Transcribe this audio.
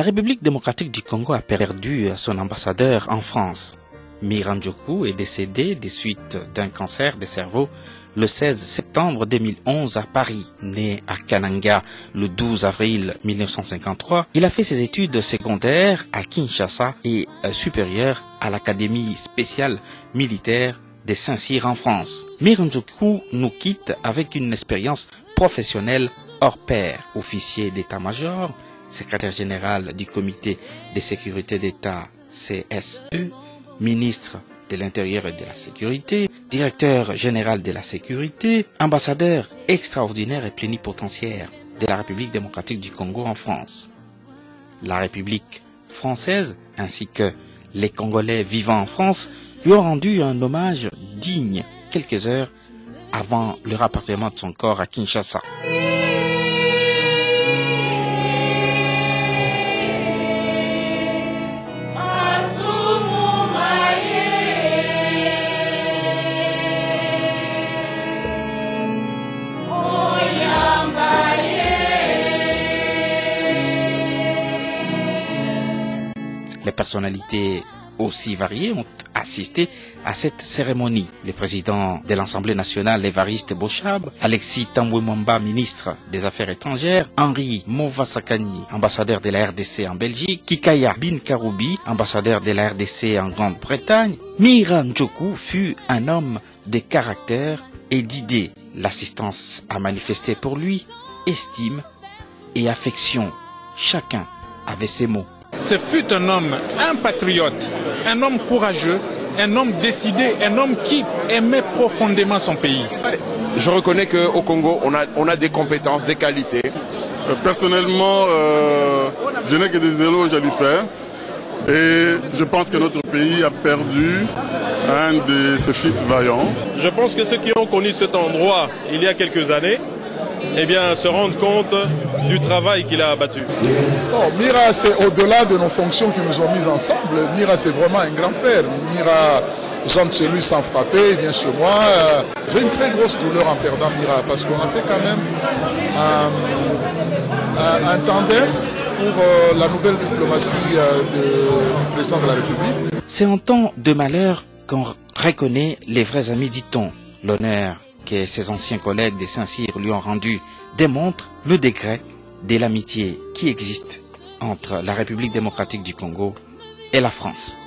La République démocratique du Congo a perdu son ambassadeur en France. Mira Ndjoku est décédé des suites d'un cancer des cerveaux le 16 septembre 2011 à Paris. Né à Kananga le 12 avril 1953, il a fait ses études secondaires à Kinshasa et supérieures à l'Académie spéciale militaire de Saint-Cyr en France. Mira Ndjoku nous quitte avec une expérience professionnelle hors pair. Officier d'état-major, secrétaire général du comité de sécurité d'État CSE, ministre de l'Intérieur et de la Sécurité, directeur général de la Sécurité, ambassadeur extraordinaire et plénipotentiaire de la République démocratique du Congo en France. La République française ainsi que les Congolais vivant en France lui ont rendu un hommage digne quelques heures avant le rapatriement de son corps à Kinshasa. Les personnalités aussi variées ont assisté à cette cérémonie. Le président de l'Assemblée nationale, Évariste Bochab, Alexis Tambwe Mwamba, ministre des Affaires étrangères, Henri Movasakani, ambassadeur de la RDC en Belgique, Kikaya Bin Karoubi, ambassadeur de la RDC en Grande-Bretagne. Mira Ndjoku fut un homme de caractère et d'idées. L'assistance a manifesté pour lui estime et affection. Chacun avait ses mots. Ce fut un homme, un patriote, un homme courageux, un homme décidé, un homme qui aimait profondément son pays. Je reconnais qu'au Congo, on a des compétences, des qualités. Personnellement, je n'ai que des éloges à lui faire. Et je pense que notre pays a perdu un de ses fils vaillants. Je pense que ceux qui ont connu cet endroit il y a quelques années, eh bien, se rendent compte du travail qu'il a abattu. Oh, Mira, c'est au-delà de nos fonctions qui nous ont mis ensemble. Mira, c'est vraiment un grand frère. Mira, j'entre chez lui sans frapper, il vient chez moi. J'ai une très grosse douleur en perdant Mira, parce qu'on a fait quand même un tandem pour la nouvelle diplomatie du président de la République. C'est en temps de malheur qu'on reconnaît les vrais amis, dit-on. L'honneur que ses anciens collègues de Saint-Cyr lui ont rendu démontre le degré de l'amitié qui existe entre la République démocratique du Congo et la France.